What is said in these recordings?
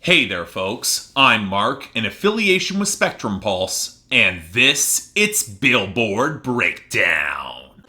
Hey there, folks. I'm Mark, in affiliation with Spectrum Pulse, and it's Billboard Breakdown.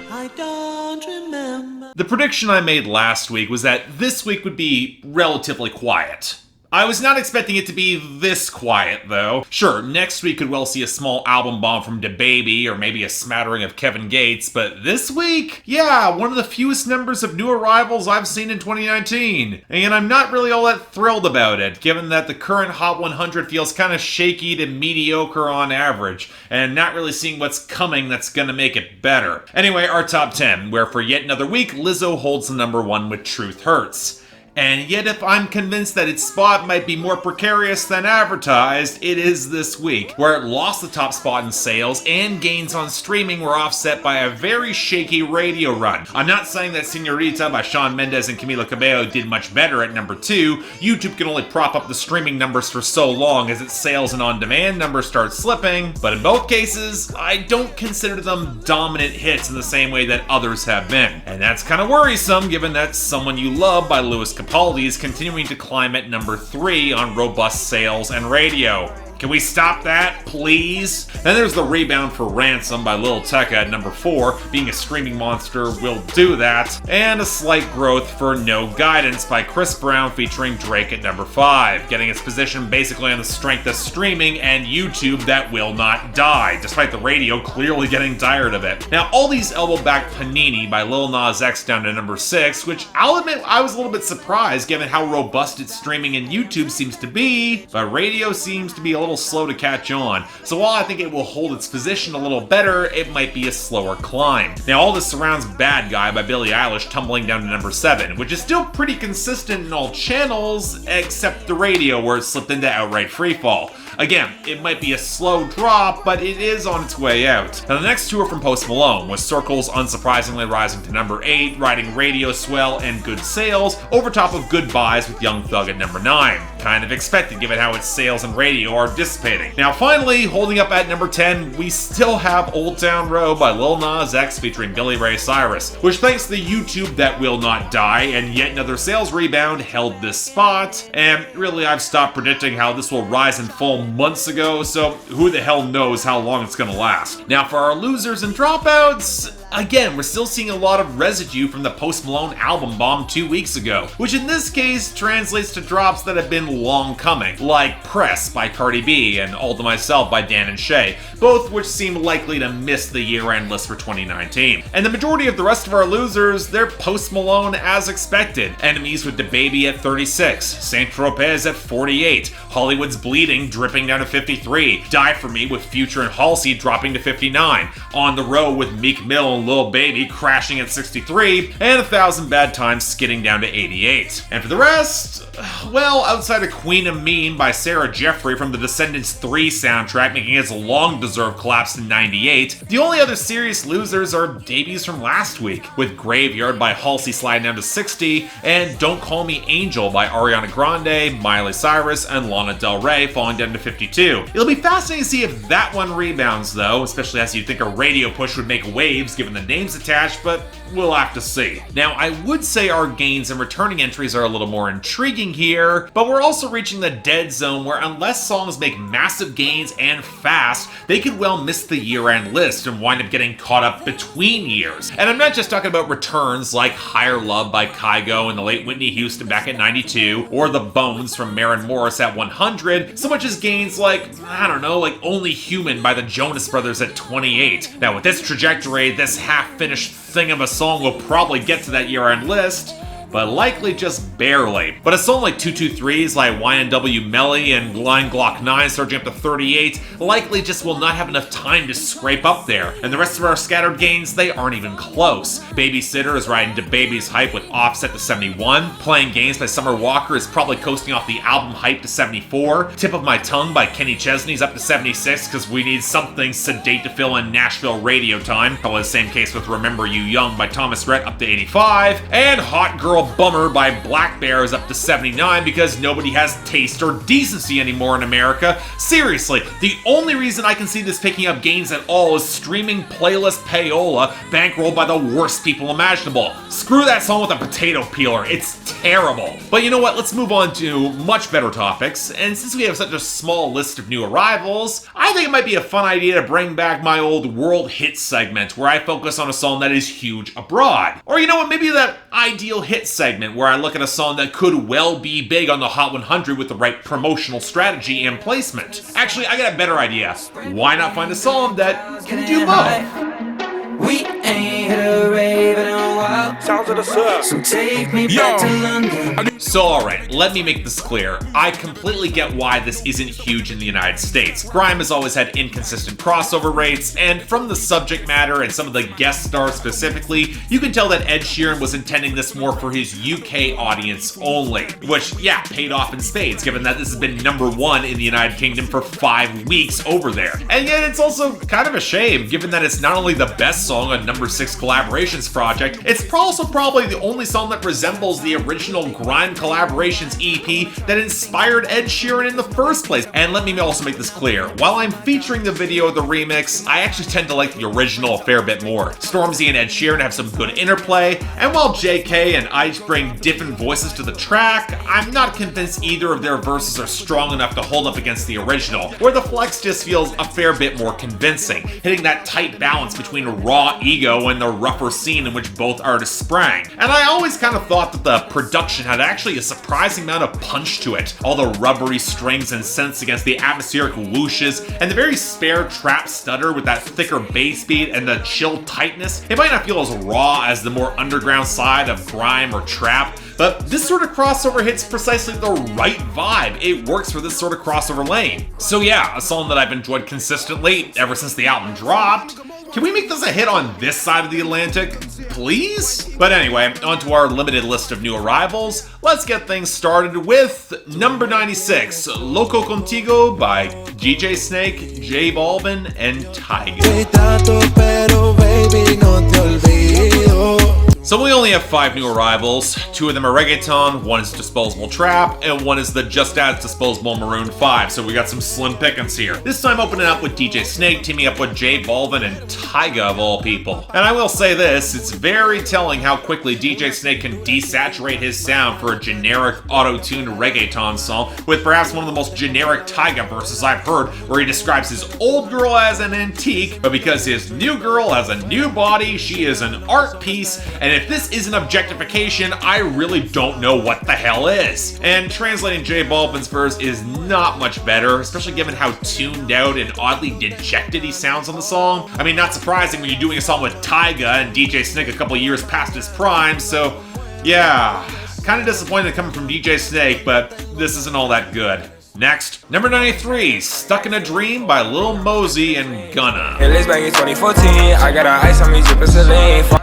I don't remember. The prediction I made last week was that this week would be relatively quiet. I was not expecting it to be this quiet, though. Sure, next week could well see a small album bomb from DaBaby, or maybe a smattering of Kevin Gates, but this week? Yeah, one of the fewest numbers of new arrivals I've seen in 2019. And I'm not really all that thrilled about it, given that the current Hot 100 feels kind of shaky to mediocre on average, and not really seeing what's coming that's gonna make it better. Anyway, our top 10, where for yet another week, Lizzo holds the number one with Truth Hurts. And yet if I'm convinced that its spot might be more precarious than advertised, it is this week, where it lost the top spot in sales and gains on streaming were offset by a very shaky radio run. I'm not saying that Señorita by Shawn Mendes and Camila Cabello did much better at number 2. YouTube can only prop up the streaming numbers for so long as its sales and on-demand numbers start slipping, but in both cases, I don't consider them dominant hits in the same way that others have been. And that's kind of worrisome given that Someone You Love by Louis Capaldi is continuing to climb at number 3 on robust sales and radio. Can we stop that, please? Then there's the rebound for Ransom by Lil Tecca at number 4. Being a streaming monster will do that. And a slight growth for No Guidance by Chris Brown featuring Drake at number 5. Getting its position basically on the strength of streaming and YouTube that will not die, despite the radio clearly getting tired of it. Now, all these elbow-back Panini by Lil Nas X down to number 6, which I'll admit I was a little bit surprised given how robust its streaming and YouTube seems to be, but radio seems to be a little slow to catch on. So while I think it will hold its position a little better, it might be a slower climb. Now all this surrounds Bad Guy by Billie Eilish tumbling down to number 7, which is still pretty consistent in all channels, except the radio where it slipped into outright freefall. Again, it might be a slow drop, but it is on its way out. Now the next two are from Post Malone, with Circles unsurprisingly rising to number 8, riding radio swell and good sales, over top of Goodbyes with Young Thug at number 9. Kind of expected given how its sales and radio are dissipating. Now finally, holding up at number 10, we still have Old Town Road by Lil Nas X featuring Billy Ray Cyrus, which thanks to the YouTube that will not die and yet another sales rebound held this spot. And really I've stopped predicting how this will rise and fall months ago, so who the hell knows how long it's gonna last. Now for our losers and dropouts, again, we're still seeing a lot of residue from the Post Malone album bomb 2 weeks ago, which in this case translates to drops that have been long coming, like Press by Cardi B and All to Myself by Dan and Shay, both which seem likely to miss the year-end list for 2019. And the majority of the rest of our losers, they're Post Malone as expected. Enemies with DaBaby at 36, Saint Tropez at 48, Hollywood's Bleeding dripping down to 53, Die For Me with Future and Halsey dropping to 59, On the Road with Meek Mill and Lil Baby crashing at 63, and 1,000 Bad Times skidding down to 88. And for the rest, well, outside of Queen of Mean by Sarah Jeffrey from the Descendants 3 soundtrack making its long-deserved collapse in 98, the only other serious losers are debuts from last week, with Graveyard by Halsey sliding down to 60, and Don't Call Me Angel by Ariana Grande, Miley Cyrus, and Lana Del Rey falling down to 52. It'll be fascinating to see if that one rebounds though, especially as you'd think a radio push would make waves given the names attached, but we'll have to see. Now, I would say our gains and returning entries are a little more intriguing here, but we're also reaching the dead zone where unless songs make massive gains and fast, they could well miss the year-end list and wind up getting caught up between years. And I'm not just talking about returns like Higher Love by Kygo and the late Whitney Houston back at 92, or The Bones from Maren Morris at 100, so much as gains like, I don't know, like Only Human by the Jonas Brothers at 28. Now with this trajectory, this half-finished thing of a song will probably get to that year-end list, but likely just barely. But a song like 223's like YNW Melly and Line Glock 9 surging up to 38 likely just will not have enough time to scrape up there. And the rest of our scattered gains, they aren't even close. Babysitter is riding DaBaby's hype with Offset to 71. Playing Games by Summer Walker is probably coasting off the album hype to 74. Tip of My Tongue by Kenny Chesney's up to 76 because we need something sedate to fill in Nashville radio time. Probably the same case with Remember You Young by Thomas Rhett up to 85. And Hot Girl bummer by Black Bear is up to 79 because nobody has taste or decency anymore in America. Seriously, the only reason I can see this picking up gains at all is streaming playlist payola bankrolled by the worst people imaginable. Screw that song with a potato peeler, it's terrible. But you know what, let's move on to much better topics, and since we have such a small list of new arrivals, I think it might be a fun idea to bring back my old world hit segment where I focus on a song that is huge abroad. Or you know what, maybe that ideal hit segment where I look at a song that could well be big on the Hot 100 with the right promotional strategy and placement. Actually, I got a better idea. Why not find a song that can do both? We ain't hit a rave in a while. Sounds of the surf. So take me back to London. So alright, let me make this clear. I completely get why this isn't huge in the United States. Grime has always had inconsistent crossover rates, and from the subject matter and some of the guest stars specifically, you can tell that Ed Sheeran was intending this more for his UK audience only. Which, yeah, paid off in spades, given that this has been #1 in the United Kingdom for 5 weeks over there. And yet it's also kind of a shame, given that it's not only the best song on #6 Collaborations project, it's also probably the only song that resembles the original Grime Collaborations EP that inspired Ed Sheeran in the first place. And let me also make this clear, while I'm featuring the video of the remix, I actually tend to like the original a fair bit more. Stormzy and Ed Sheeran have some good interplay, and while JK and Ice bring different voices to the track, I'm not convinced either of their verses are strong enough to hold up against the original, where the flex just feels a fair bit more convincing, hitting that tight balance between raw ego and the rougher scene in which both artists sprang. And I always kind of thought that the production had actually a surprising amount of punch to it. All the rubbery strings and synths against the atmospheric whooshes, and the very spare trap stutter with that thicker bass beat and the chill tightness. It might not feel as raw as the more underground side of grime or trap, but this sort of crossover hits precisely the right vibe. It works for this sort of crossover lane. So yeah, a song that I've enjoyed consistently ever since the album dropped. Can we make this a hit on this side of the Atlantic, please? But anyway, onto our limited list of new arrivals. Let's get things started with number 96, Loco Contigo by DJ Snake, J Balvin, and Tyga. So we only have 5 new arrivals. 2 of them are reggaeton, 1 is disposable trap, and 1 is the just as disposable Maroon 5, so we got some slim pickings here. This time opening up with DJ Snake teaming up with J Balvin and Tyga of all people. And I will say this, it's very telling how quickly DJ Snake can desaturate his sound for a generic auto-tuned reggaeton song with perhaps one of the most generic Tyga verses I've heard, where he describes his old girl as an antique, but because his new girl has a new body, she is an art piece, and if this isn't objectification, I really don't know what the hell is. And translating J Balvin's verse is not much better, especially given how tuned out and oddly dejected he sounds on the song. I mean, not surprising when you're doing a song with Tyga and DJ Snake a couple years past his prime, so yeah, kind of disappointed coming from DJ Snake, but this isn't all that good. Next, number 93, Stuck in a Dream by Lil Mosey and Gunna.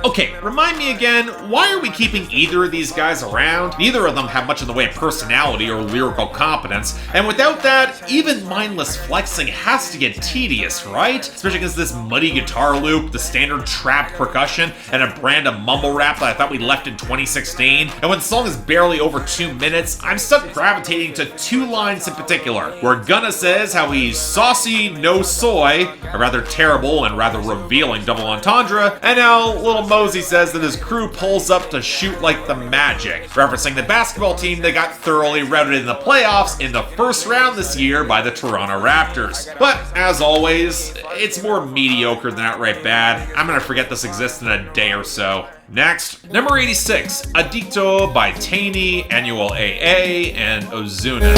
Okay, remind me again, why are we keeping either of these guys around? Neither of them have much in the way of personality or lyrical competence, and without that, even mindless flexing has to get tedious, right? Especially against this muddy guitar loop, the standard trap percussion, and a brand of mumble rap that I thought we left in 2016. And when the song is barely over 2 minutes, I'm stuck gravitating to 2 lines in particular, where Gunna says how he's saucy, no soy, a rather terrible and rather revealing double entendre, and how Lil Mosey says that his crew pulls up to shoot like the Magic, referencing the basketball team that got thoroughly routed in the playoffs in the first round this year by the Toronto Raptors. But, as always, it's more mediocre than outright bad. I'm gonna forget this exists in a day or so. Next, number 86, Adicto by Tainy, Anuel AA, and Ozuna.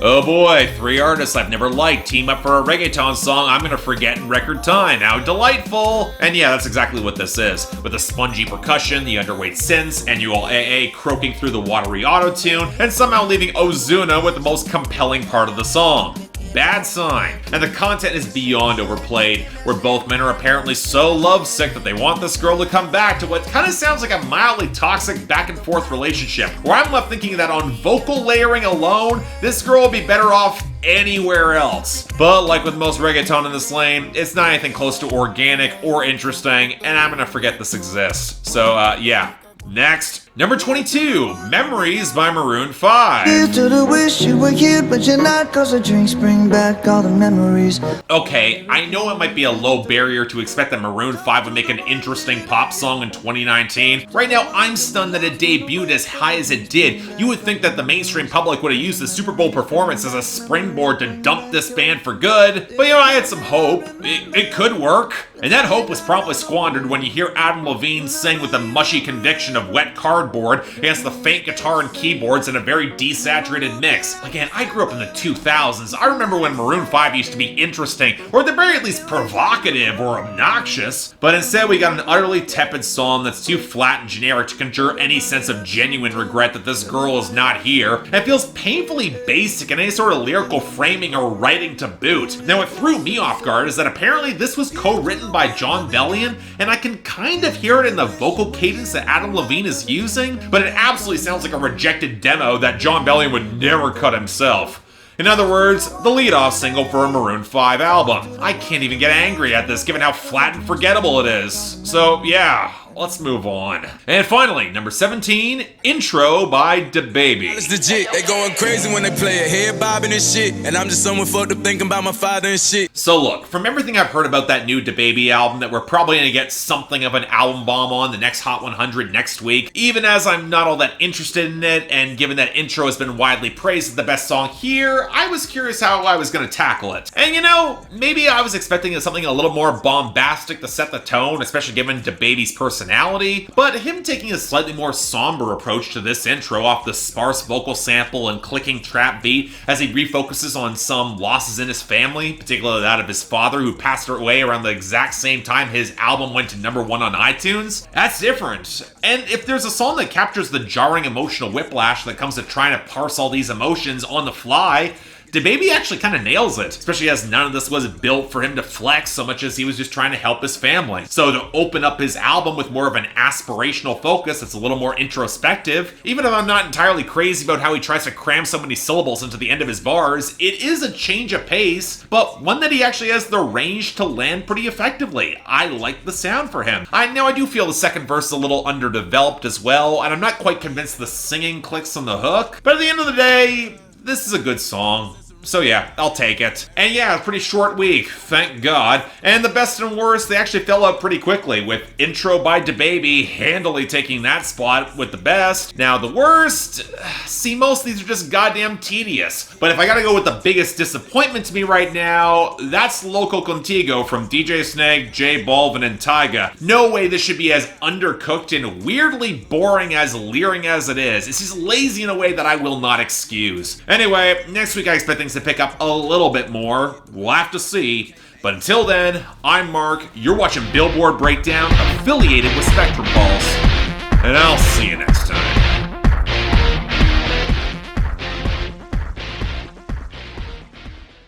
Oh boy, 3 artists I've never liked team up for a reggaeton song I'm gonna forget in record time. How delightful! And yeah, that's exactly what this is. With the spongy percussion, the underweight synths, Anuel AA croaking through the watery auto-tune, and somehow leaving Ozuna with the most compelling part of the song. Bad sign. And the content is beyond overplayed, where both men are apparently so lovesick that they want this girl to come back to what kind of sounds like a mildly toxic back and forth relationship, where I'm left thinking that on vocal layering alone, this girl would be better off anywhere else. But like with most reggaeton in this lane, it's not anything close to organic or interesting, and I'm gonna forget this exists. So yeah. Next, number 22, Memories by Maroon 5. Here's to the wish you were here, but you're not, 'cause the drinks bring back all the memories. Okay, I know it might be a low barrier to expect that Maroon 5 would make an interesting pop song in 2019. Right now, I'm stunned that it debuted as high as it did. You would think that the mainstream public would have used the Super Bowl performance as a springboard to dump this band for good. But you know, I had some hope. It could work. And that hope was promptly squandered when you hear Adam Levine sing with the mushy conviction of wet cardboard against the faint guitar and keyboards in a very desaturated mix. Again, I grew up in the 2000s. I remember when Maroon 5 used to be interesting, or at the very least provocative or obnoxious. But instead we got an utterly tepid song that's too flat and generic to conjure any sense of genuine regret that this girl is not here. And it feels painfully basic in any sort of lyrical framing or writing to boot. Now what threw me off guard is that apparently this was co-written by John Bellion, and I can kind of hear it in the vocal cadence that Adam Levine is using, but it absolutely sounds like a rejected demo that John Bellion would never cut himself. In other words, the lead-off single for a Maroon 5 album. I can't even get angry at this given how flat and forgettable it is. So yeah, let's move on. And finally, number 17, Intro by DaBaby. It's legit, they going crazy when they play it, head bobbing and shit. And I'm just someone fucked up thinking about my father and shit. So look, from everything I've heard about that new DaBaby album that we're probably gonna get something of an album bomb on the next Hot 100 next week, even as I'm not all that interested in it, and given that Intro has been widely praised as the best song here, I was curious how I was gonna tackle it. And you know, maybe I was expecting something a little more bombastic to set the tone, especially given DaBaby's personality, but him taking a slightly more somber approach to this intro off the sparse vocal sample and clicking trap beat as he refocuses on some losses in his family, particularly that of his father who passed away around the exact same time his album went to #1 on iTunes, that's different. And if there's a song that captures the jarring emotional whiplash that comes to trying to parse all these emotions on the fly, DaBaby actually kind of nails it, especially as none of this was built for him to flex so much as he was just trying to help his family. So to open up his album with more of an aspirational focus that's a little more introspective, even if I'm not entirely crazy about how he tries to cram so many syllables into the end of his bars, it is a change of pace, but one that he actually has the range to land pretty effectively. I like the sound for him. Now I do feel the second verse is a little underdeveloped as well, and I'm not quite convinced the singing clicks on the hook, but at the end of the day, this is a good song. So yeah, I'll take it. And yeah, a pretty short week, thank God. And the best and worst, they actually fell out pretty quickly, with Intro by DaBaby handily taking that spot with the best. Now the worst, see, most of these are just goddamn tedious. But if I gotta go with the biggest disappointment to me right now, that's Loco Contigo from DJ Snake, J Balvin, and Tyga. No way this should be as undercooked and weirdly boring as leering as it is. It's just lazy in a way that I will not excuse. Anyway, next week I expect things to pick up a little bit more. We'll have to see. But until then, I'm Mark. You're watching Billboard Breakdown, affiliated with Spectrum Pulse. And I'll